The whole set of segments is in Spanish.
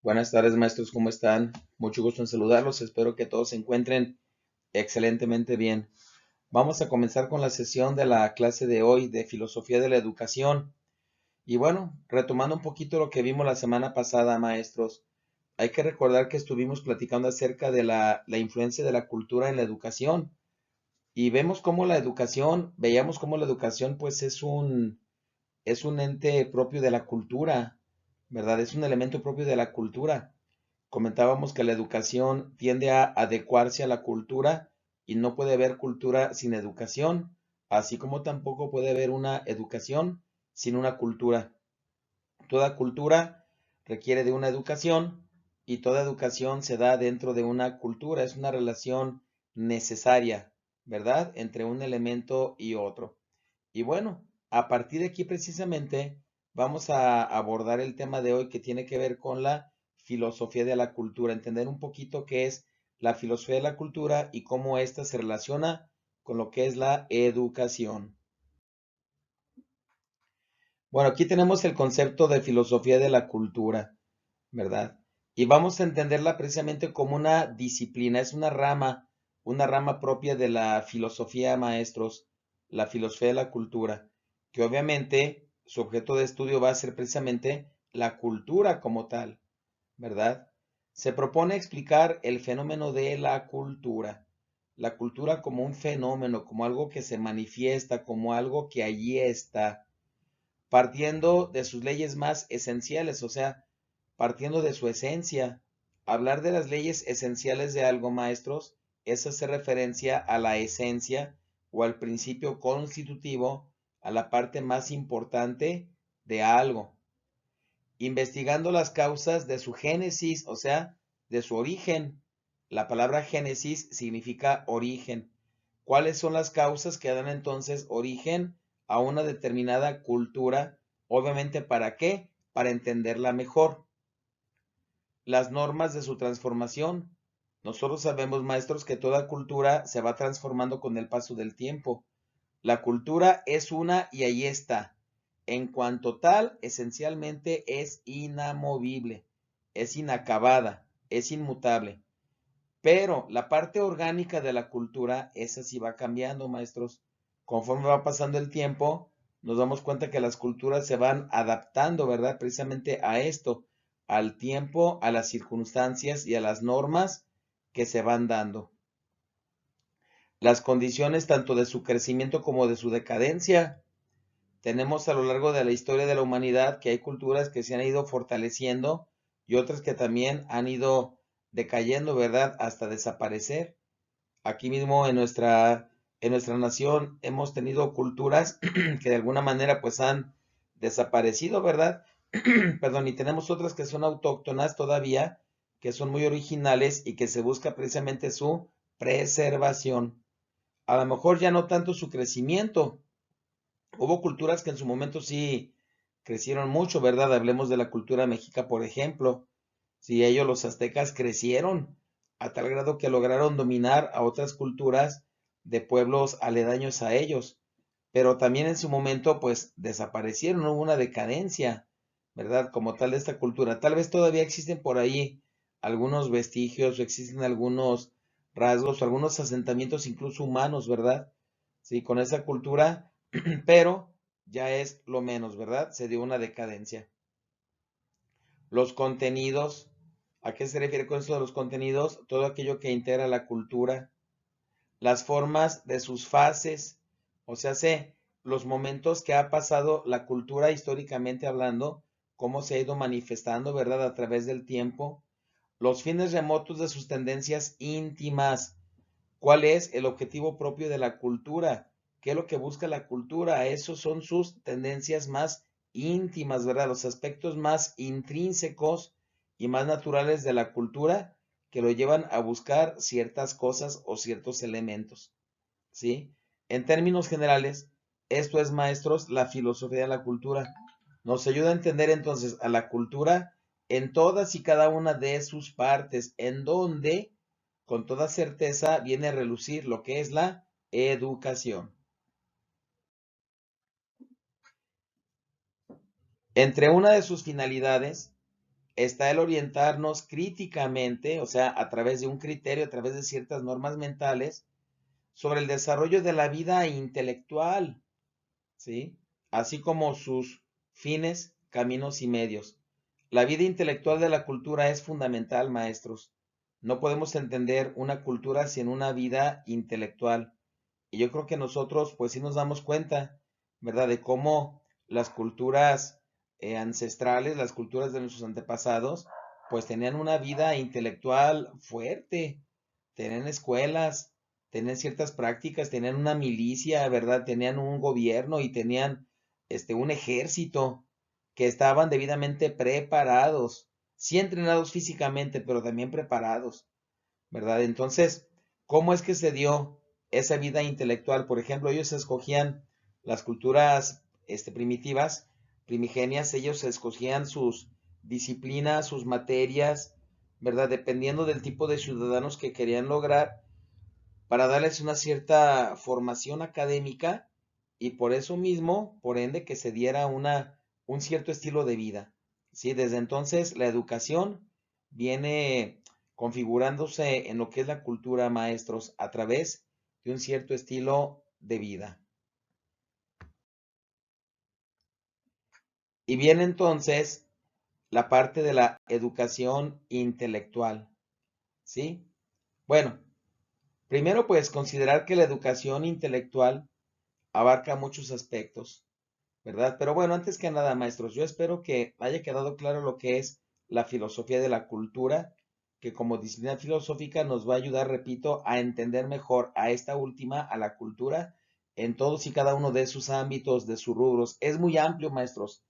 Buenas tardes, maestros, ¿cómo están? Mucho gusto en saludarlos. Espero que todos se encuentren excelentemente bien. Vamos a comenzar con la sesión de la clase de hoy de Filosofía de la Educación. Y bueno, retomando un poquito lo que vimos la semana pasada, maestros, hay que recordar que estuvimos platicando acerca de la influencia de la cultura en la educación. Y veíamos cómo la educación pues es un ente propio de la cultura, ¿verdad? Es un elemento propio de la cultura. Comentábamos que la educación tiende a adecuarse a la cultura y no puede haber cultura sin educación, así como tampoco puede haber una educación sin una cultura. Toda cultura requiere de una educación y toda educación se da dentro de una cultura. Es una relación necesaria, ¿verdad? Entre un elemento y otro. Y bueno, a partir de aquí precisamente vamos a abordar el tema de hoy que tiene que ver con la filosofía de la cultura, entender un poquito qué es la filosofía de la cultura y cómo ésta se relaciona con lo que es la educación. Bueno, aquí tenemos el concepto de filosofía de la cultura, ¿verdad? Y vamos a entenderla precisamente como una disciplina, es una rama propia de la filosofía, maestros, la filosofía de la cultura, que obviamente su objeto de estudio va a ser precisamente la cultura como tal, ¿verdad? Se propone explicar el fenómeno de la cultura como un fenómeno, como algo que se manifiesta, como algo que allí está partiendo de sus leyes más esenciales, o sea, partiendo de su esencia. Hablar de las leyes esenciales de algo, maestros, es hacer referencia a la esencia o al principio constitutivo, a la parte más importante de algo. Investigando las causas de su génesis, o sea, de su origen. La palabra génesis significa origen. ¿Cuáles son las causas que dan entonces origen a una determinada cultura? Obviamente, ¿para qué? Para entenderla mejor. Las normas de su transformación. Nosotros sabemos, maestros, que toda cultura se va transformando con el paso del tiempo. La cultura es una y ahí está. En cuanto tal, esencialmente es inamovible, es inacabada, es inmutable. Pero la parte orgánica de la cultura, esa sí va cambiando, maestros. Conforme va pasando el tiempo, nos damos cuenta que las culturas se van adaptando, ¿verdad? Precisamente a esto, al tiempo, a las circunstancias y a las normas que se van dando. Las condiciones tanto de su crecimiento como de su decadencia. Tenemos a lo largo de la historia de la humanidad que hay culturas que se han ido fortaleciendo y otras que también han ido decayendo, ¿verdad? Hasta desaparecer. Aquí mismo en nuestra nación hemos tenido culturas que de alguna manera pues han desaparecido, ¿verdad? Perdón, y tenemos otras que son autóctonas todavía, que son muy originales y que se busca precisamente su preservación. A lo mejor ya no tanto su crecimiento. Hubo culturas que en su momento sí crecieron mucho, ¿verdad? Hablemos de la cultura mexica, por ejemplo. Sí, ellos, los aztecas, crecieron a tal grado que lograron dominar a otras culturas de pueblos aledaños a ellos. Pero también en su momento, pues, desaparecieron, hubo una decadencia, ¿verdad? Como tal de esta cultura. Tal vez todavía existen por ahí algunos vestigios o existen algunos rasgos o algunos asentamientos incluso humanos, ¿verdad? Sí, con esa cultura, pero ya es lo menos, ¿verdad? Se dio una decadencia. Los contenidos, ¿a qué se refiere con esto de los contenidos? Todo aquello que integra la cultura, las formas de sus fases, o sea, los momentos que ha pasado la cultura históricamente hablando, cómo se ha ido manifestando, ¿verdad? A través del tiempo, los fines remotos de sus tendencias íntimas. ¿Cuál es el objetivo propio de la cultura? ¿Qué es lo que busca la cultura? Esos son sus tendencias más íntimas, ¿verdad? Los aspectos más intrínsecos y más naturales de la cultura que lo llevan a buscar ciertas cosas o ciertos elementos, ¿sí? En términos generales, esto es, maestros, la filosofía de la cultura. Nos ayuda a entender entonces a la cultura en todas y cada una de sus partes, en donde con toda certeza viene a relucir lo que es la educación. Entre una de sus finalidades está el orientarnos críticamente, o sea, a través de un criterio, a través de ciertas normas mentales, sobre el desarrollo de la vida intelectual, ¿sí? Así como sus fines, caminos y medios. La vida intelectual de la cultura es fundamental, maestros. No podemos entender una cultura sin una vida intelectual. Y yo creo que nosotros, pues sí nos damos cuenta, ¿verdad? De cómo las culturas ancestrales, las culturas de nuestros antepasados, pues tenían una vida intelectual fuerte, tenían escuelas, tenían ciertas prácticas, tenían una milicia, ¿verdad? Tenían un gobierno y tenían un ejército que estaban debidamente preparados, sí entrenados físicamente, pero también preparados, ¿verdad? Entonces, ¿cómo es que se dio esa vida intelectual? Por ejemplo, ellos escogían las culturas primitivas, primigenias, ellos escogían sus disciplinas, sus materias, ¿verdad? Dependiendo del tipo de ciudadanos que querían lograr, para darles una cierta formación académica y por eso mismo, por ende, que se diera un cierto estilo de vida. ¿Sí? Desde entonces la educación viene configurándose en lo que es la cultura, maestros, a través de un cierto estilo de vida. Y viene entonces la parte de la educación intelectual. ¿Sí? Bueno, primero pues considerar que la educación intelectual abarca muchos aspectos, ¿verdad? Pero bueno, antes que nada, maestros, yo espero que haya quedado claro lo que es la filosofía de la cultura, que como disciplina filosófica nos va a ayudar, repito, a entender mejor a esta última, a la cultura, en todos y cada uno de sus ámbitos, de sus rubros. Es muy amplio, maestros.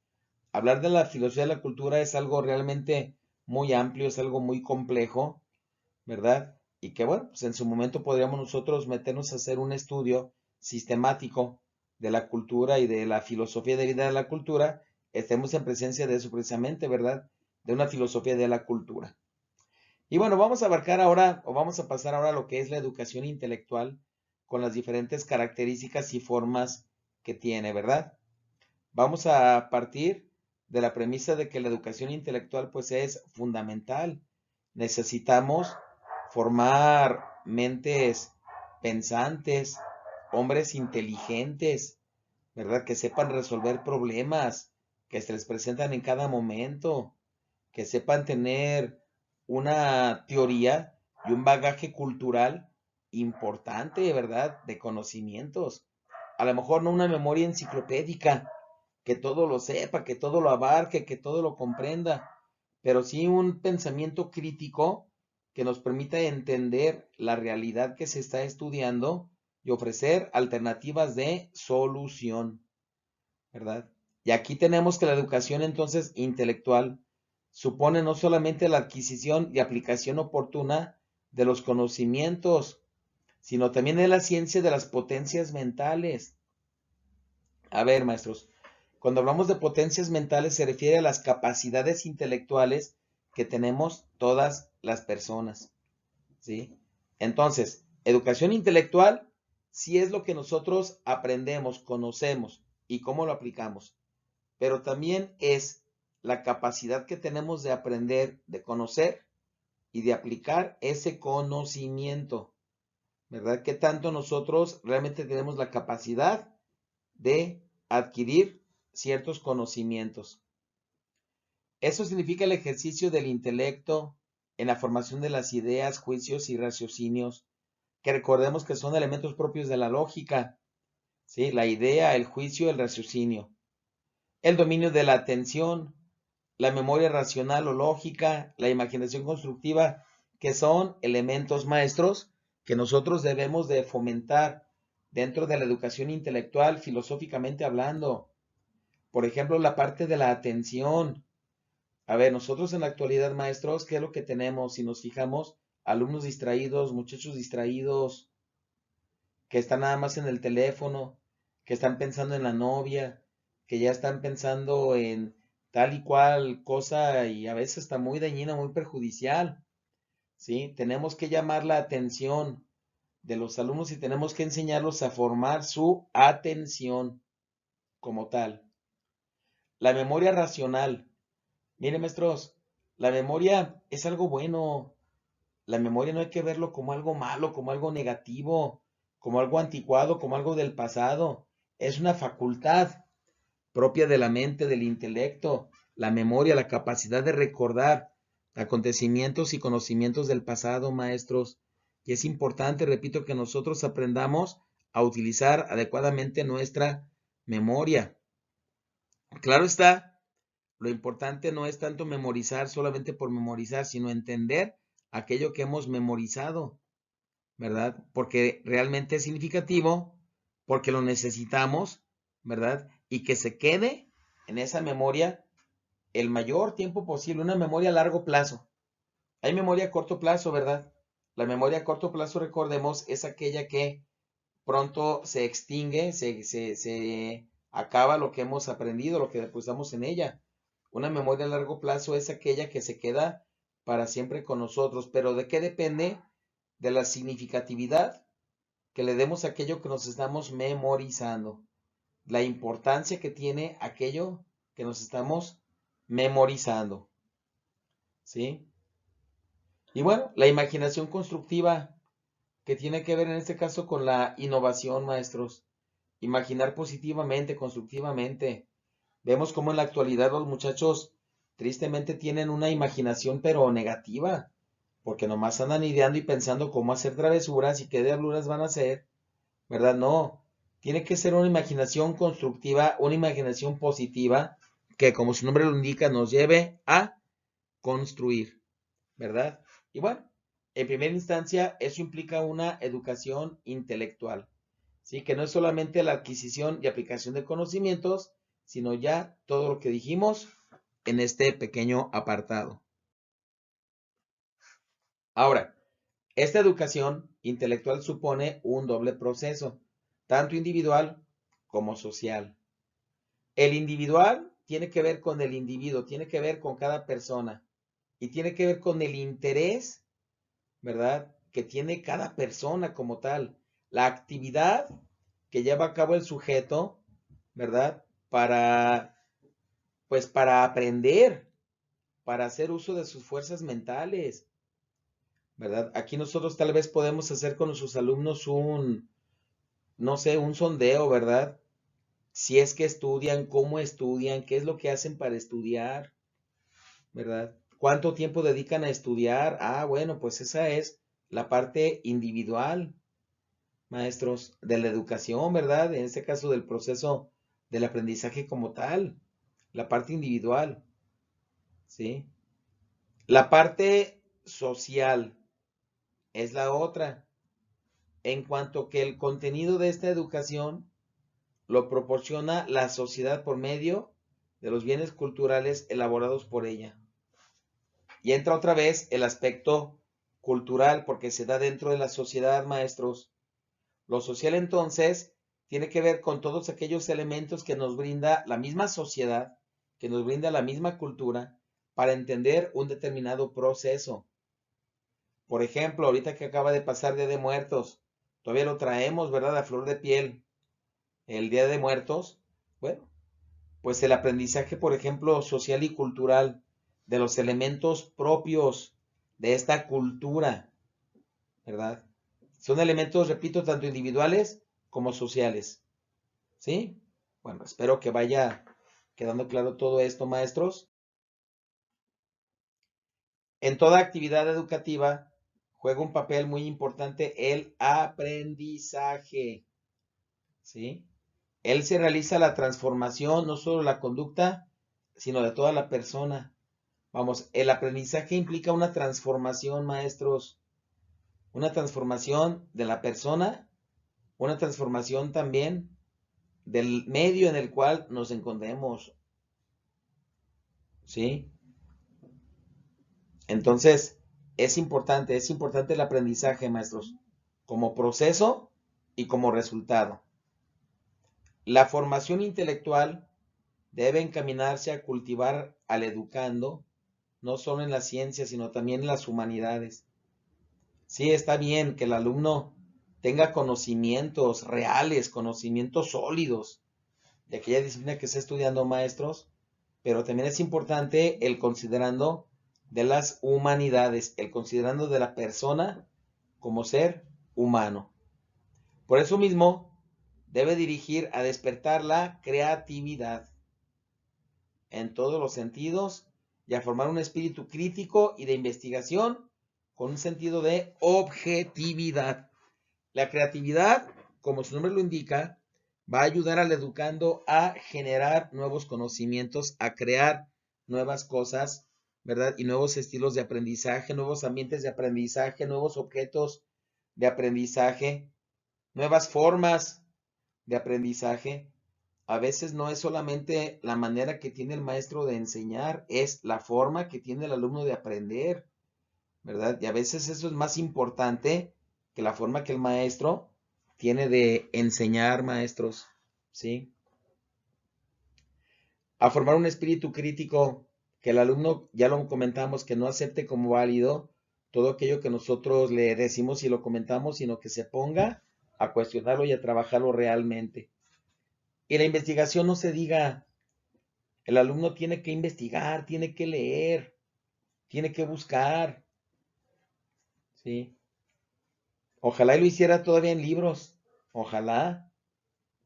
Hablar de la filosofía de la cultura es algo realmente muy amplio, es algo muy complejo, ¿verdad? Y que bueno, pues en su momento podríamos nosotros meternos a hacer un estudio sistemático de la cultura y de la filosofía de vida de la cultura. Estemos en presencia de eso precisamente, ¿verdad? De una filosofía de la cultura. Y bueno, vamos a abarcar ahora, o vamos a pasar ahora a lo que es la educación intelectual con las diferentes características y formas que tiene, ¿verdad? Vamos a partir de la premisa de que la educación intelectual pues es fundamental. Necesitamos formar mentes pensantes, hombres inteligentes, ¿verdad? Que sepan resolver problemas que se les presentan en cada momento, que sepan tener una teoría y un bagaje cultural importante, ¿verdad? De conocimientos. A lo mejor no una memoria enciclopédica, que todo lo sepa, que todo lo abarque, que todo lo comprenda, pero sí un pensamiento crítico que nos permita entender la realidad que se está estudiando y ofrecer alternativas de solución, ¿verdad? Y aquí tenemos que la educación entonces intelectual supone no solamente la adquisición y aplicación oportuna de los conocimientos, sino también de la ciencia de las potencias mentales. A ver, maestros, cuando hablamos de potencias mentales se refiere a las capacidades intelectuales que tenemos todas las personas, ¿sí? Entonces, educación intelectual sí es lo que nosotros aprendemos, conocemos y cómo lo aplicamos, pero también es la capacidad que tenemos de aprender, de conocer y de aplicar ese conocimiento, ¿verdad? ¿Qué tanto nosotros realmente tenemos la capacidad de adquirir ciertos conocimientos? Eso significa el ejercicio del intelecto en la formación de las ideas, juicios y raciocinios, que recordemos que son elementos propios de la lógica, ¿sí? La idea, el juicio, el raciocinio. El dominio de la atención, la memoria racional o lógica, la imaginación constructiva, que son elementos maestros que nosotros debemos de fomentar dentro de la educación intelectual, filosóficamente hablando. Por ejemplo, la parte de la atención. A ver, nosotros en la actualidad, maestros, ¿qué es lo que tenemos? Si nos fijamos, alumnos distraídos, muchachos distraídos, que están nada más en el teléfono, que están pensando en la novia, que ya están pensando en tal y cual cosa y a veces está muy dañina, muy perjudicial, ¿sí? Tenemos que llamar la atención de los alumnos y tenemos que enseñarlos a formar su atención como tal. La memoria racional. Miren, maestros, La memoria es algo bueno. La memoria no hay que verlo como algo malo, como algo negativo, como algo anticuado, como algo del pasado. Es una facultad propia de la mente, del intelecto, la memoria, la capacidad de recordar acontecimientos y conocimientos del pasado, maestros. Y es importante, repito, que nosotros aprendamos a utilizar adecuadamente nuestra memoria. Claro está, lo importante no es tanto memorizar solamente por memorizar, sino entender aquello que hemos memorizado, ¿verdad? Porque realmente es significativo, porque lo necesitamos, ¿verdad? Y que se quede en esa memoria el mayor tiempo posible, una memoria a largo plazo. Hay memoria a corto plazo, ¿verdad? La memoria a corto plazo, recordemos, es aquella que pronto se extingue, se acaba lo que hemos aprendido, lo que depositamos en ella. Una memoria a largo plazo es aquella que se queda para siempre con nosotros. Pero ¿de qué depende? De la significatividad que le demos a aquello que nos estamos memorizando. La importancia que tiene aquello que nos estamos memorizando. ¿Sí? Y bueno, la imaginación constructiva, que tiene que ver en este caso con la innovación, maestros. Imaginar positivamente, constructivamente. Vemos cómo en la actualidad los muchachos tristemente tienen una imaginación pero negativa, porque nomás andan ideando y pensando cómo hacer travesuras y qué diabluras van a hacer, ¿verdad? No, tiene que ser una imaginación constructiva, una imaginación positiva, que como su nombre lo indica, nos lleve a construir, ¿verdad? Y bueno, en primera instancia, eso implica una educación intelectual, ¿sí? Que no es solamente la adquisición y aplicación de conocimientos, sino ya todo lo que dijimos en este pequeño apartado. Ahora, esta educación intelectual supone un doble proceso, tanto individual como social. El individual tiene que ver con el individuo, tiene que ver con cada persona y tiene que ver con el interés, ¿verdad? Que tiene cada persona como tal. La actividad que lleva a cabo el sujeto, ¿verdad? Pues para aprender, para hacer uso de sus fuerzas mentales, ¿verdad? Aquí nosotros tal vez podemos hacer con nuestros alumnos no sé, un sondeo, ¿verdad? Si es que estudian, cómo estudian, qué es lo que hacen para estudiar, ¿verdad? ¿Cuánto tiempo dedican a estudiar? Ah, bueno, pues esa es la parte individual, maestros, de la educación, ¿verdad? En este caso del proceso del aprendizaje como tal, la parte individual, ¿sí? La parte social es la otra, en cuanto que el contenido de esta educación lo proporciona la sociedad por medio de los bienes culturales elaborados por ella. Y entra otra vez el aspecto cultural porque se da dentro de la sociedad, maestros. Lo social entonces tiene que ver con todos aquellos elementos que nos brinda la misma sociedad, que nos brinda la misma cultura para entender un determinado proceso. Por ejemplo, ahorita que acaba de pasar Día de Muertos, todavía lo traemos, ¿verdad? A flor de piel, el Día de Muertos. Bueno, pues el aprendizaje, por ejemplo, social y cultural de los elementos propios de esta cultura, ¿verdad? Son elementos, repito, tanto individuales como sociales, ¿sí? Bueno, espero que vaya quedando claro todo esto, maestros. En toda actividad educativa juega un papel muy importante el aprendizaje, ¿sí? Él se realiza la transformación, no solo la conducta, sino de toda la persona. Vamos, el aprendizaje implica una transformación, maestros, una transformación de la persona, una transformación también del medio en el cual nos encontremos, ¿sí? Entonces, es importante el aprendizaje, maestros, como proceso y como resultado. La formación intelectual debe encaminarse a cultivar al educando, no solo en las ciencias, sino también en las humanidades. Sí, está bien que el alumno tenga conocimientos reales, conocimientos sólidos de aquella disciplina que está estudiando, maestros, pero también es importante el considerando de las humanidades, el considerando de la persona como ser humano. Por eso mismo, debe dirigir a despertar la creatividad en todos los sentidos y a formar un espíritu crítico y de investigación con un sentido de objetividad. La creatividad, como su nombre lo indica, va a ayudar al educando a generar nuevos conocimientos, a crear nuevas cosas, ¿verdad? Y nuevos estilos de aprendizaje, nuevos ambientes de aprendizaje, nuevos objetos de aprendizaje, nuevas formas de aprendizaje. A veces no es solamente la manera que tiene el maestro de enseñar, es la forma que tiene el alumno de aprender, ¿verdad? Y a veces eso es más importante que la forma que el maestro tiene de enseñar, maestros, ¿sí? A formar un espíritu crítico, que el alumno, ya lo comentamos, que no acepte como válido todo aquello que nosotros le decimos y lo comentamos, sino que se ponga a cuestionarlo y a trabajarlo realmente. Y la investigación no se diga, el alumno tiene que investigar, tiene que leer, tiene que buscar, ¿sí? Ojalá y lo hiciera todavía en libros, ojalá,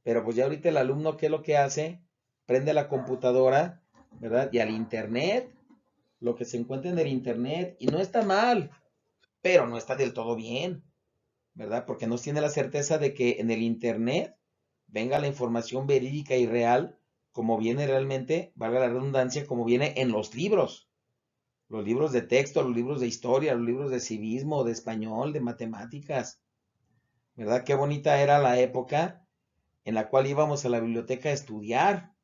pero pues ya ahorita el alumno, ¿qué es lo que hace? Prende la computadora, ¿verdad? Y al internet, lo que se encuentra en el internet, y no está mal, pero no está del todo bien, ¿verdad? Porque no tiene la certeza de que en el internet venga la información verídica y real, como viene realmente, valga la redundancia, como viene en los libros de texto, los libros de historia, los libros de civismo, de español, de matemáticas, ¿verdad? Qué bonita era la época en la cual íbamos a la biblioteca a estudiar,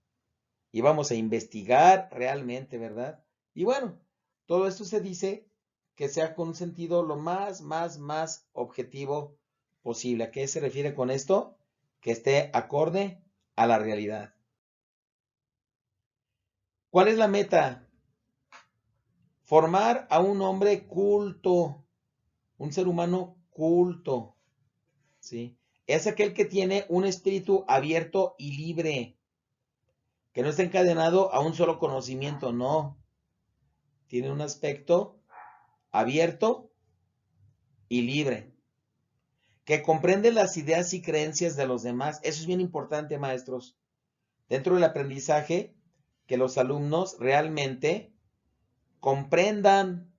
íbamos a investigar realmente, ¿verdad? Y bueno, todo esto se dice que sea con un sentido lo más objetivo posible. ¿A qué se refiere con esto? Que esté acorde a la realidad. ¿Cuál es la meta? Formar a un hombre culto, un ser humano culto, ¿sí? Es aquel que tiene un espíritu abierto y libre, que no está encadenado a un solo conocimiento, no. Tiene un aspecto abierto y libre, que comprende las ideas y creencias de los demás. Eso es bien importante, maestros. Dentro del aprendizaje, que los alumnos realmente comprendan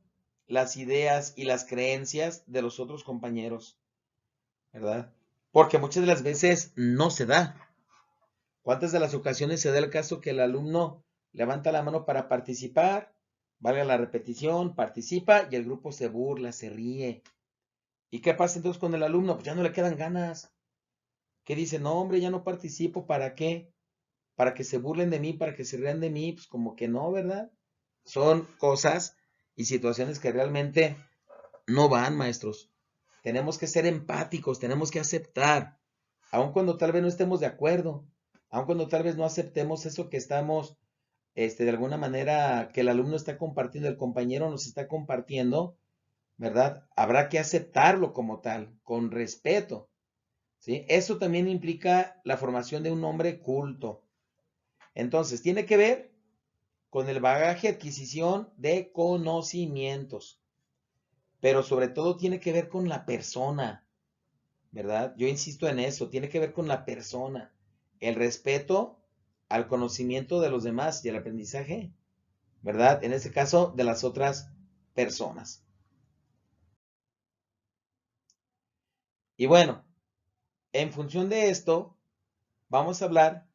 las ideas y las creencias de los otros compañeros, ¿verdad? Porque muchas de las veces no se da. ¿Cuántas de las ocasiones se da el caso que el alumno levanta la mano para participar, valga la repetición, participa y el grupo se burla, se ríe? ¿Y qué pasa entonces con el alumno? Pues ya no le quedan ganas. ¿Qué dice? No, hombre, ya no participo. ¿Para qué? Para que se burlen de mí, para que se rían de mí. Pues como que no, ¿verdad? Son cosas y situaciones que realmente no van, maestros. Tenemos que ser empáticos, tenemos que aceptar, aun cuando tal vez no estemos de acuerdo, aun cuando tal vez no aceptemos eso que estamos, de alguna manera, que el alumno está compartiendo, el compañero nos está compartiendo, ¿verdad? Habrá que aceptarlo como tal, con respeto, ¿sí? Eso también implica la formación de un hombre culto. Entonces, tiene que ver con el bagaje, adquisición de conocimientos, pero sobre todo tiene que ver con la persona, ¿verdad? Yo insisto en eso, tiene que ver con la persona, el respeto al conocimiento de los demás y el aprendizaje, ¿verdad? En este caso, de las otras personas. Y bueno, en función de esto, vamos a hablar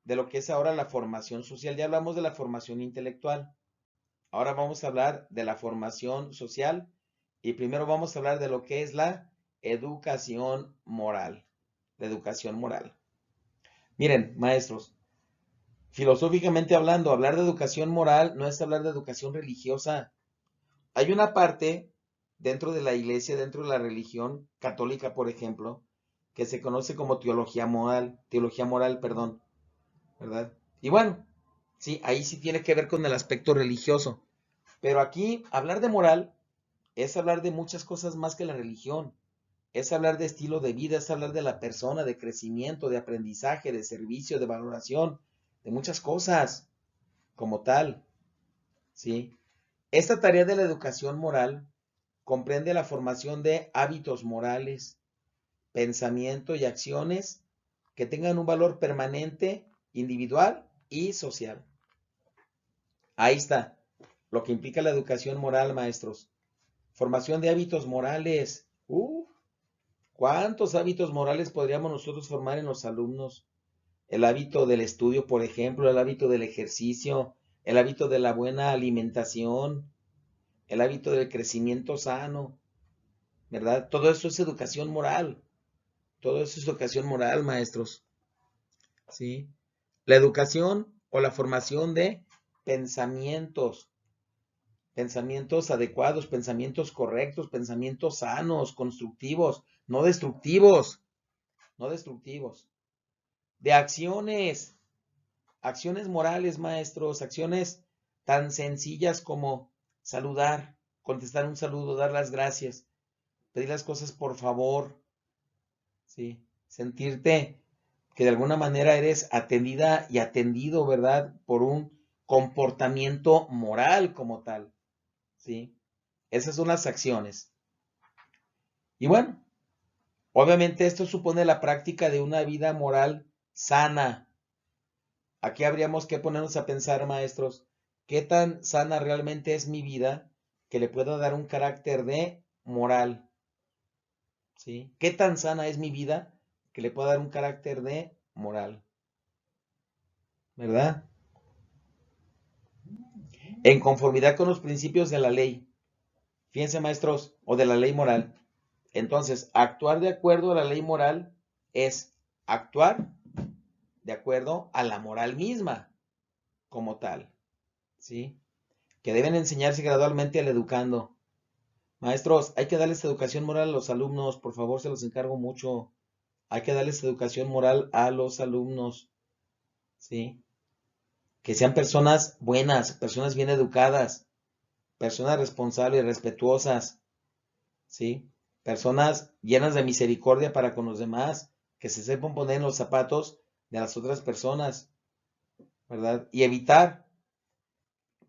de lo que es ahora la formación social. Ya hablamos de la formación intelectual. Ahora vamos a hablar de la formación social y primero vamos a hablar de lo que es la educación moral. La educación moral. Miren, maestros, filosóficamente hablando, hablar de educación moral no es hablar de educación religiosa. Hay una parte dentro de la iglesia, dentro de la religión católica, por ejemplo, que se conoce como teología moral, perdón, ¿verdad? Y bueno, sí, ahí sí tiene que ver con el aspecto religioso. Pero aquí hablar de moral es hablar de muchas cosas más que la religión. Es hablar de estilo de vida, es hablar de la persona, de crecimiento, de aprendizaje, de servicio, de valoración, de muchas cosas como tal, ¿sí? Esta tarea de la educación moral comprende la formación de hábitos morales, pensamiento y acciones que tengan un valor permanente, individual y social. Ahí está lo que implica la educación moral, maestros. Formación de hábitos morales. ¿Cuántos hábitos morales podríamos nosotros formar en los alumnos? El hábito del estudio, por ejemplo, el hábito del ejercicio, el hábito de la buena alimentación, el hábito del crecimiento sano, ¿verdad? Todo eso es educación moral. Todo eso es educación moral, maestros. ¿Sí? La educación o la formación de pensamientos, pensamientos adecuados, pensamientos correctos, pensamientos sanos, constructivos, no destructivos, no destructivos. De acciones, acciones morales, maestros, acciones tan sencillas como saludar, contestar un saludo, dar las gracias, pedir las cosas por favor, ¿sí? Sentirte que de alguna manera eres atendida y atendido, ¿verdad? Por un comportamiento moral como tal, ¿sí? Esas son las acciones. Y bueno, obviamente esto supone la práctica de una vida moral sana. Aquí habríamos que ponernos a pensar, maestros, ¿qué tan sana realmente es mi vida que le pueda dar un carácter de moral? ¿Sí? ¿Qué tan sana es mi vida que le pueda dar un carácter de moral? ¿Verdad? En conformidad con los principios de la ley. Fíjense, maestros, o de la ley moral. Entonces, actuar de acuerdo a la ley moral es actuar de acuerdo a la moral misma, como tal, ¿sí? Que deben enseñarse gradualmente al educando. Maestros, hay que darles educación moral a los alumnos, por favor, se los encargo mucho. Hay que darles educación moral a los alumnos, ¿sí? Que sean personas buenas, personas bien educadas, personas responsables, respetuosas, ¿sí? Personas llenas de misericordia para con los demás, que se sepan poner en los zapatos de las otras personas, ¿verdad? Y evitar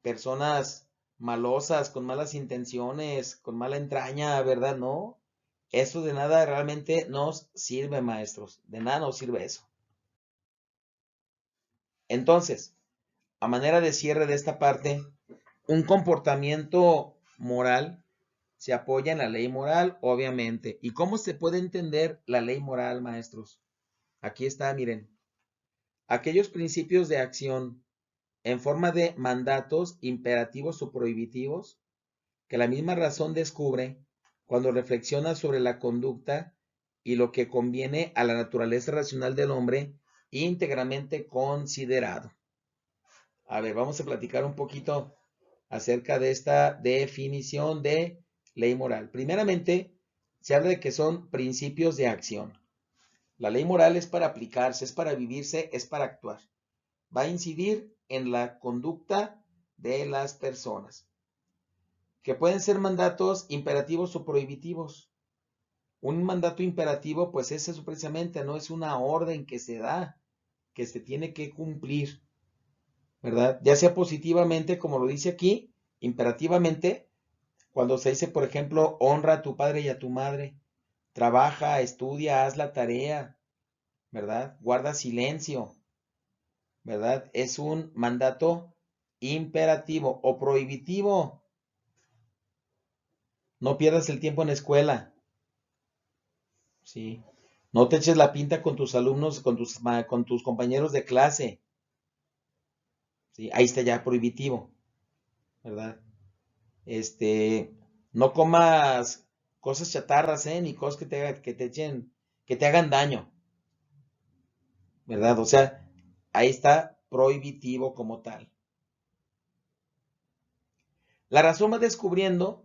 personas malosas, con malas intenciones, con mala entraña, ¿verdad? No, eso de nada realmente nos sirve, maestros, de nada nos sirve eso. Entonces, a manera de cierre de esta parte, un comportamiento moral se apoya en la ley moral, obviamente. ¿Y cómo se puede entender la ley moral, maestros? Aquí está, miren. Aquellos principios de acción en forma de mandatos, imperativos o prohibitivos que la misma razón descubre cuando reflexiona sobre la conducta y lo que conviene a la naturaleza racional del hombre íntegramente considerado. A ver, vamos a platicar un poquito acerca de esta definición de ley moral. Primeramente, se habla de que son principios de acción. La ley moral es para aplicarse, es para vivirse, es para actuar. Va a incidir en la conducta de las personas, que pueden ser mandatos imperativos o prohibitivos. Un mandato imperativo, pues es eso precisamente, no es una orden que se da, que se tiene que cumplir, ¿verdad? Ya sea positivamente, como lo dice aquí, imperativamente, cuando se dice, por ejemplo, honra a tu padre y a tu madre, trabaja, estudia, haz la tarea, ¿verdad? Guarda silencio, ¿verdad? Es un mandato imperativo o prohibitivo. No pierdas el tiempo en la escuela, ¿sí? No te eches la pinta con tus alumnos, con tus compañeros de clase, ¿sí? Ahí está ya prohibitivo, ¿verdad? No comas cosas chatarras, ni cosas que te hagan daño, ¿verdad? O sea, ahí está prohibitivo como tal. La razón va descubriendo,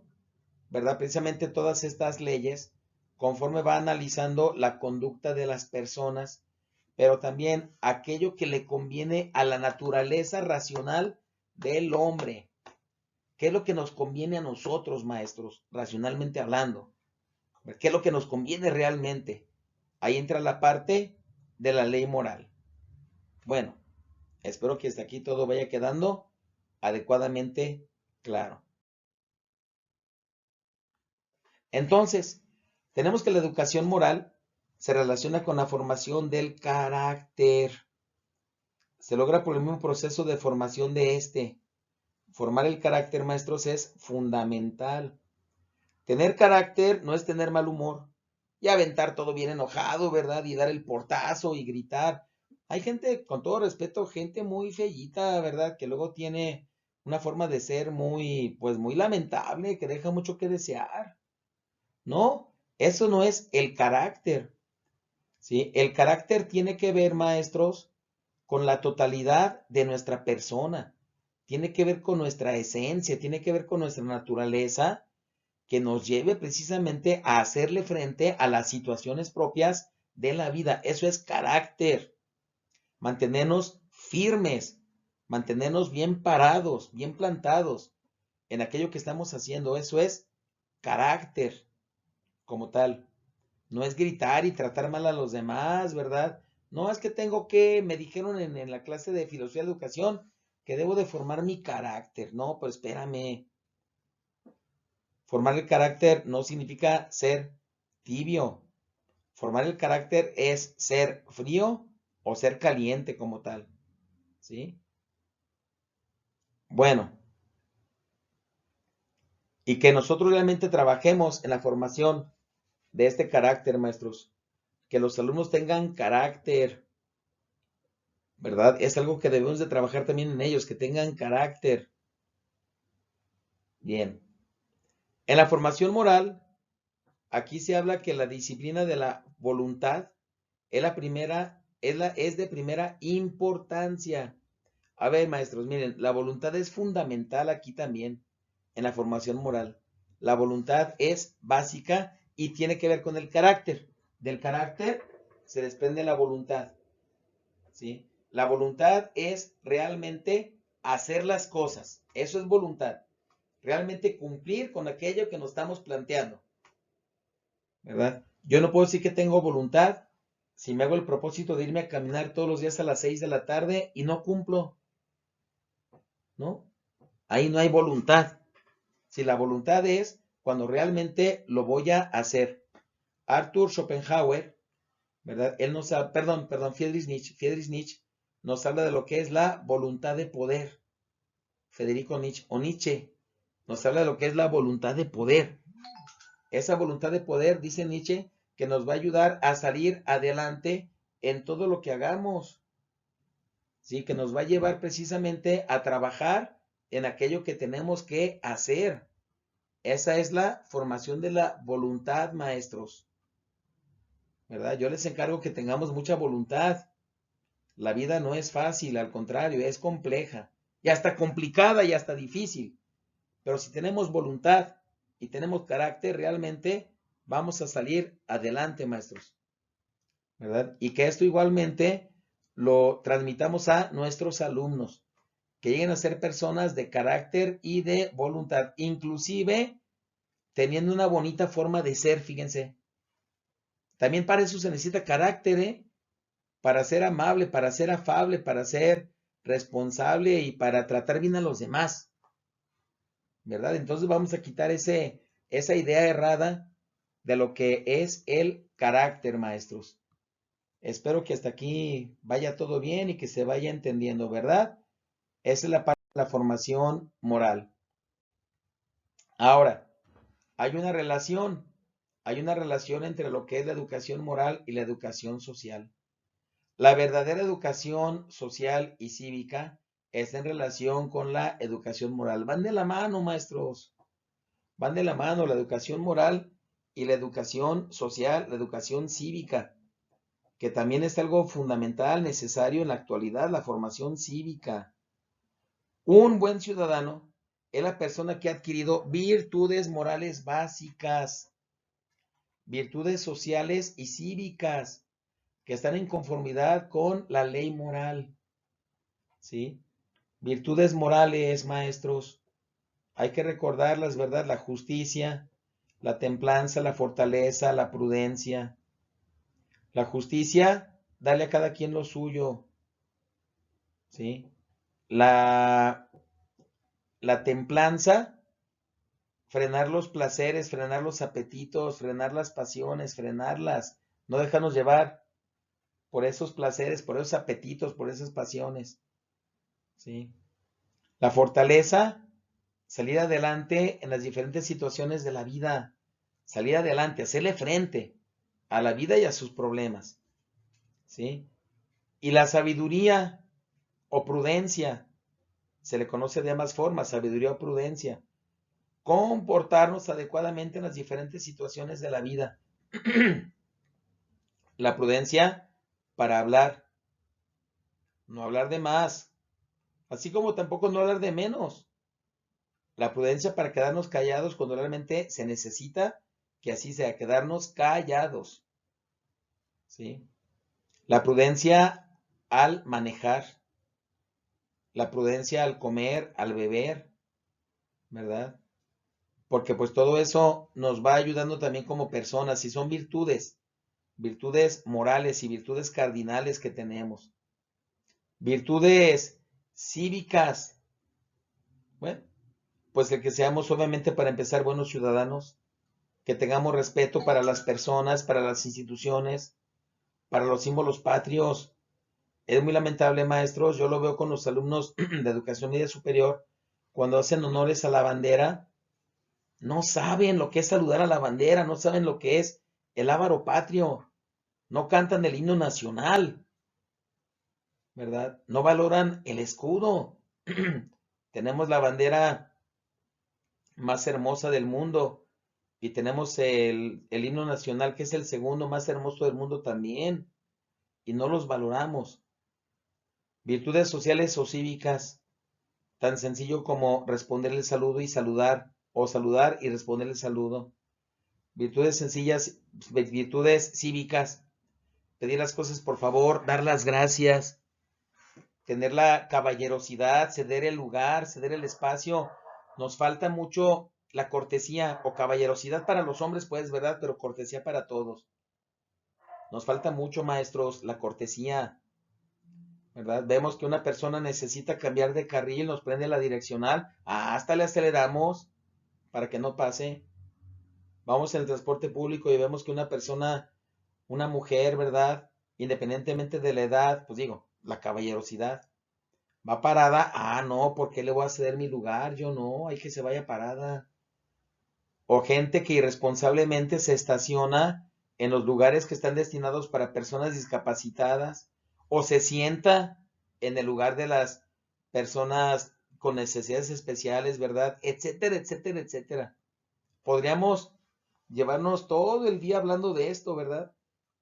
¿verdad? Precisamente todas estas leyes, conforme va analizando la conducta de las personas, pero también aquello que le conviene a la naturaleza racional del hombre. ¿Qué es lo que nos conviene a nosotros, maestros, racionalmente hablando? ¿Qué es lo que nos conviene realmente? Ahí entra la parte de la ley moral. Bueno, espero que hasta aquí todo vaya quedando adecuadamente claro. Entonces, tenemos que la educación moral se relaciona con la formación del carácter. Se logra por el mismo proceso de formación de este. Formar el carácter, maestros, es fundamental. Tener carácter no es tener mal humor y aventar todo bien enojado, ¿verdad? Y dar el portazo y gritar. Hay gente, con todo respeto, gente muy fellita, ¿verdad? Que luego tiene una forma de ser muy, pues muy lamentable, que deja mucho que desear. No, eso no es el carácter, ¿sí? El carácter tiene que ver, maestros, con la totalidad de nuestra persona. Tiene que ver con nuestra esencia, tiene que ver con nuestra naturaleza que nos lleve precisamente a hacerle frente a las situaciones propias de la vida. Eso es carácter. Mantenernos firmes, mantenernos bien parados, bien plantados en aquello que estamos haciendo. Eso es carácter como tal. No es gritar y tratar mal a los demás, ¿verdad? No es que me dijeron en la clase de filosofía de educación que debo de formar mi carácter. No, pero espérame. Formar el carácter no significa ser tibio. Formar el carácter es ser frío o ser caliente como tal. ¿Sí? Bueno, y que nosotros realmente trabajemos en la formación de este carácter, maestros. Que los alumnos tengan carácter, ¿verdad? Es algo que debemos de trabajar también en ellos, que tengan carácter. Bien. En la formación moral, aquí se habla que la disciplina de la voluntad es la primera, es de primera importancia. A ver, maestros, miren, la voluntad es fundamental aquí también en la formación moral. La voluntad es básica y tiene que ver con el carácter. Del carácter se desprende la voluntad, ¿sí? La voluntad es realmente hacer las cosas. Eso es voluntad. Realmente cumplir con aquello que nos estamos planteando, ¿verdad? Yo no puedo decir que tengo voluntad si me hago el propósito de irme a caminar todos los días a las 6 de la tarde y no cumplo, ¿no? Ahí no hay voluntad. Si la voluntad es cuando realmente lo voy a hacer. Arthur Schopenhauer, ¿verdad? Él nos habla, perdón, Friedrich Nietzsche nos habla de lo que es la voluntad de poder. Federico Nietzsche o Nietzsche nos habla de lo que es la voluntad de poder. Esa voluntad de poder, dice Nietzsche, que nos va a ayudar a salir adelante en todo lo que hagamos, ¿sí? Que nos va a llevar precisamente a trabajar en aquello que tenemos que hacer. Esa es la formación de la voluntad, maestros, ¿verdad? Yo les encargo que tengamos mucha voluntad. La vida no es fácil, al contrario, es compleja, y hasta complicada y hasta difícil. Pero si tenemos voluntad y tenemos carácter, realmente vamos a salir adelante, maestros, ¿verdad? Y que esto igualmente lo transmitamos a nuestros alumnos, que lleguen a ser personas de carácter y de voluntad, inclusive teniendo una bonita forma de ser, fíjense. También para eso se necesita carácter, ¿eh? Para ser amable, para ser afable, para ser responsable y para tratar bien a los demás, ¿verdad? Entonces vamos a quitar esa idea errada de lo que es el carácter, maestros. Espero que hasta aquí vaya todo bien y que se vaya entendiendo, ¿verdad? Esa es la parte de la formación moral. Ahora, hay una relación entre lo que es la educación moral y la educación social. La verdadera educación social y cívica es en relación con la educación moral. Van de la mano, maestros. Van de la mano la educación moral y la educación social, la educación cívica, que también es algo fundamental, necesario en la actualidad, la formación cívica. Un buen ciudadano es la persona que ha adquirido virtudes morales básicas, virtudes sociales y cívicas, que están en conformidad con la ley moral, ¿sí? Virtudes morales, maestros, hay que recordarlas, ¿verdad? La justicia, la templanza, la fortaleza, la prudencia. La justicia, dale a cada quien lo suyo, ¿sí? La templanza, frenar los placeres, frenar los apetitos, frenar las pasiones, frenarlas, no dejarnos llevar por esos placeres, por esos apetitos, por esas pasiones, ¿sí? La fortaleza, salir adelante en las diferentes situaciones de la vida, salir adelante, hacerle frente a la vida y a sus problemas, ¿sí? Y la sabiduría o prudencia, se le conoce de ambas formas, sabiduría o prudencia, comportarnos adecuadamente en las diferentes situaciones de la vida. La prudencia para hablar, no hablar de más, así como tampoco no hablar de menos. La prudencia para quedarnos callados cuando realmente se necesita que así sea, quedarnos callados, ¿sí? La prudencia al manejar, la prudencia al comer, al beber, ¿verdad? Porque pues todo eso nos va ayudando también como personas y son virtudes, virtudes morales y virtudes cardinales que tenemos. Virtudes cívicas, bueno, pues el que seamos obviamente para empezar buenos ciudadanos, que tengamos respeto para las personas, para las instituciones, para los símbolos patrios. Es muy lamentable, maestros, yo lo veo con los alumnos de educación media superior, cuando hacen honores a la bandera, no saben lo que es saludar a la bandera, no saben lo que es el lábaro patrio, no cantan el himno nacional, ¿verdad? No valoran el escudo. Tenemos la bandera más hermosa del mundo y tenemos el himno nacional que es el segundo más hermoso del mundo también y no los valoramos. Virtudes sociales o cívicas, tan sencillo como responder el saludo y saludar o saludar y responder el saludo. Virtudes sencillas, virtudes cívicas, pedir las cosas por favor, dar las gracias, tener la caballerosidad, ceder el lugar, ceder el espacio. Nos falta mucho la cortesía o caballerosidad para los hombres, pues, ¿verdad? Pero cortesía para todos. Nos falta mucho, maestros, la cortesía, ¿verdad? Vemos que una persona necesita cambiar de carril, nos prende la direccional, hasta le aceleramos para que no pase. Vamos en el transporte público y vemos que una persona, una mujer, ¿verdad? Independientemente de la edad, pues digo, la caballerosidad. Va parada, no, ¿por qué le voy a ceder mi lugar? Yo no, hay que se vaya parada. O gente que irresponsablemente se estaciona en los lugares que están destinados para personas discapacitadas, o se sienta en el lugar de las personas con necesidades especiales, ¿verdad? Etcétera, etcétera, etcétera. Podríamos llevarnos todo el día hablando de esto, ¿verdad?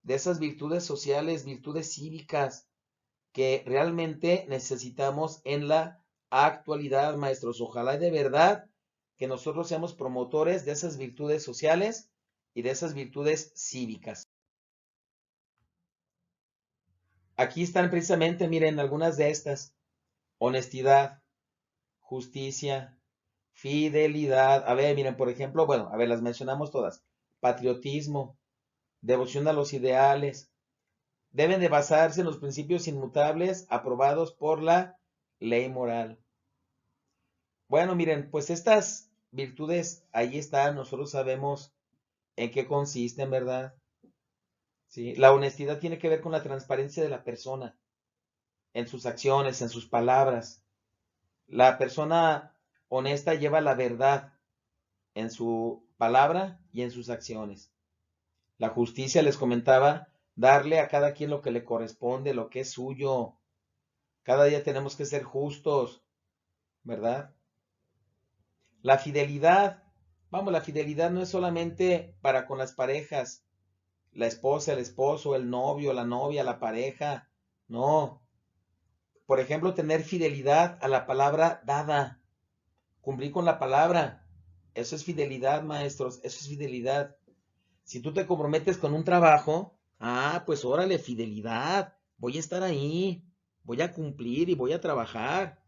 De esas virtudes sociales, virtudes cívicas que realmente necesitamos en la actualidad, maestros. Ojalá y de verdad que nosotros seamos promotores de esas virtudes sociales y de esas virtudes cívicas. Aquí están precisamente, miren, algunas de estas. Honestidad, justicia, fidelidad. A ver, miren, por ejemplo, bueno, a ver, las mencionamos todas. Patriotismo, devoción a los ideales. Deben de basarse en los principios inmutables aprobados por la ley moral. Bueno, miren, pues estas virtudes ahí están, nosotros sabemos en qué consisten, ¿verdad? Sí, la honestidad tiene que ver con la transparencia de la persona, en sus acciones, en sus palabras. La persona honesta lleva la verdad en su palabra y en sus acciones. La justicia, les comentaba, darle a cada quien lo que le corresponde, lo que es suyo. Cada día tenemos que ser justos, ¿verdad? La fidelidad, vamos, la fidelidad no es solamente para con las parejas, la esposa, el esposo, el novio, la novia, la pareja, no. Por ejemplo, tener fidelidad a la palabra dada, cumplir con la palabra. Eso es fidelidad, maestros, eso es fidelidad. Si tú te comprometes con un trabajo, pues órale, fidelidad, voy a estar ahí, voy a cumplir y voy a trabajar,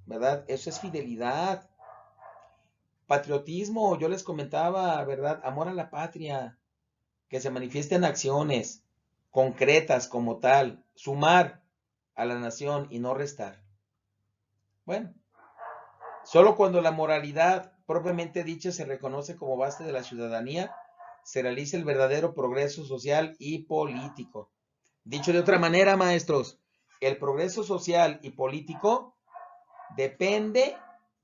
¿verdad? Eso es fidelidad. Patriotismo, yo les comentaba, ¿verdad? Amor a la patria, que se manifiesta en acciones concretas como tal, sumar a la nación y no restar. Bueno, solo cuando la moralidad propiamente dicha se reconoce como base de la ciudadanía, se realiza el verdadero progreso social y político. Dicho de otra manera, maestros, el progreso social y político depende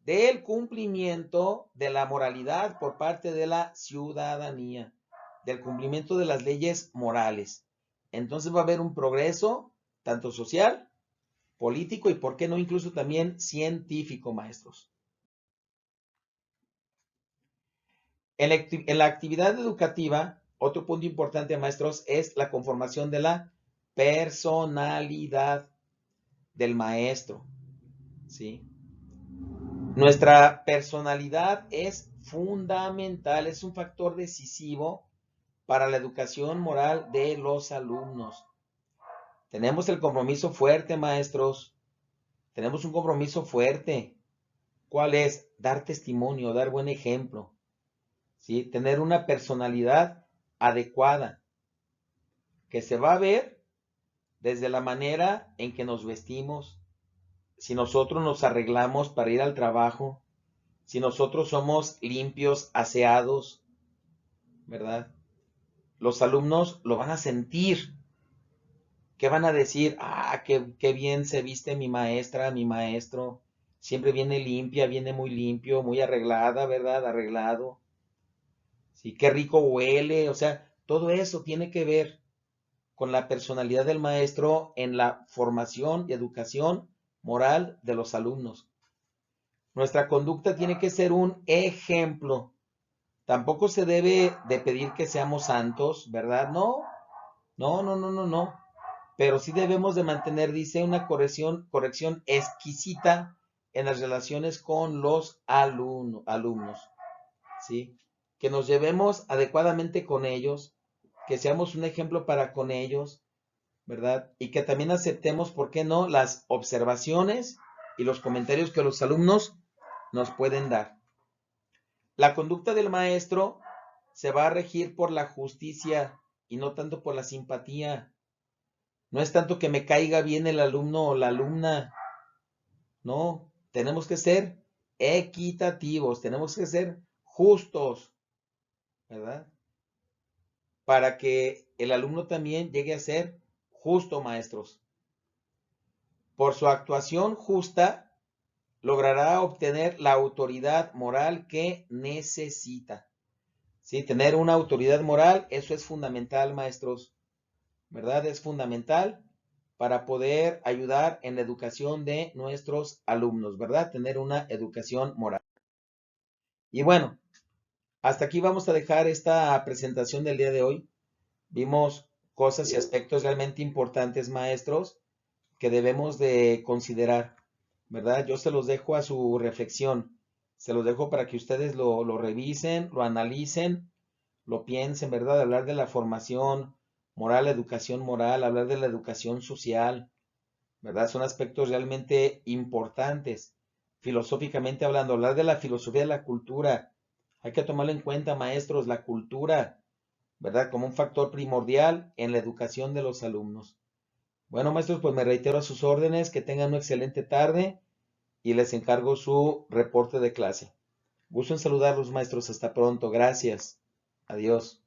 del cumplimiento de la moralidad por parte de la ciudadanía, del cumplimiento de las leyes morales. Entonces va a haber un progreso tanto social, político y, ¿por qué no, incluso también científico, maestros? En la actividad educativa, otro punto importante, maestros, es la conformación de la personalidad del maestro, ¿sí? Nuestra personalidad es fundamental, es un factor decisivo para la educación moral de los alumnos. Tenemos el compromiso fuerte, maestros. Tenemos un compromiso fuerte. ¿Cuál es? Dar testimonio, dar buen ejemplo, ¿sí? Tener una personalidad adecuada, que se va a ver desde la manera en que nos vestimos, si nosotros nos arreglamos para ir al trabajo, si nosotros somos limpios, aseados, ¿verdad? Los alumnos lo van a sentir. ¿Qué van a decir? Ah, qué bien se viste mi maestra, mi maestro. Siempre viene limpia, viene muy limpio, muy arreglada, ¿verdad? Arreglado. Sí, qué rico huele. O sea, todo eso tiene que ver con la personalidad del maestro en la formación y educación moral de los alumnos. Nuestra conducta tiene que ser un ejemplo. Tampoco se debe de pedir que seamos santos, ¿verdad? No, no, no, no, no, no. Pero sí debemos de mantener, dice, una corrección exquisita en las relaciones con los alumnos, ¿sí? Que nos llevemos adecuadamente con ellos, que seamos un ejemplo para con ellos, ¿verdad? Y que también aceptemos, ¿por qué no?, las observaciones y los comentarios que los alumnos nos pueden dar. La conducta del maestro se va a regir por la justicia y no tanto por la simpatía. No es tanto que me caiga bien el alumno o la alumna. No, tenemos que ser equitativos, tenemos que ser justos, ¿verdad? Para que el alumno también llegue a ser justo, maestros. Por su actuación justa, logrará obtener la autoridad moral que necesita. ¿Sí? Tener una autoridad moral, eso es fundamental, maestros, ¿verdad? Es fundamental para poder ayudar en la educación de nuestros alumnos, ¿verdad? Tener una educación moral. Y bueno, hasta aquí vamos a dejar esta presentación del día de hoy. Vimos cosas y aspectos realmente importantes, maestros, que debemos de considerar, ¿verdad? Yo se los dejo a su reflexión. Se los dejo para que ustedes lo revisen, lo analicen, lo piensen, ¿verdad? Hablar de la formación moral, la educación moral, hablar de la educación social, ¿verdad? Son aspectos realmente importantes, filosóficamente hablando, hablar de la filosofía de la cultura. Hay que tomarlo en cuenta, maestros, la cultura, ¿verdad? Como un factor primordial en la educación de los alumnos. Bueno, maestros, pues me reitero a sus órdenes, que tengan una excelente tarde y les encargo su reporte de clase. Gusto en saludarlos, maestros. Hasta pronto. Gracias. Adiós.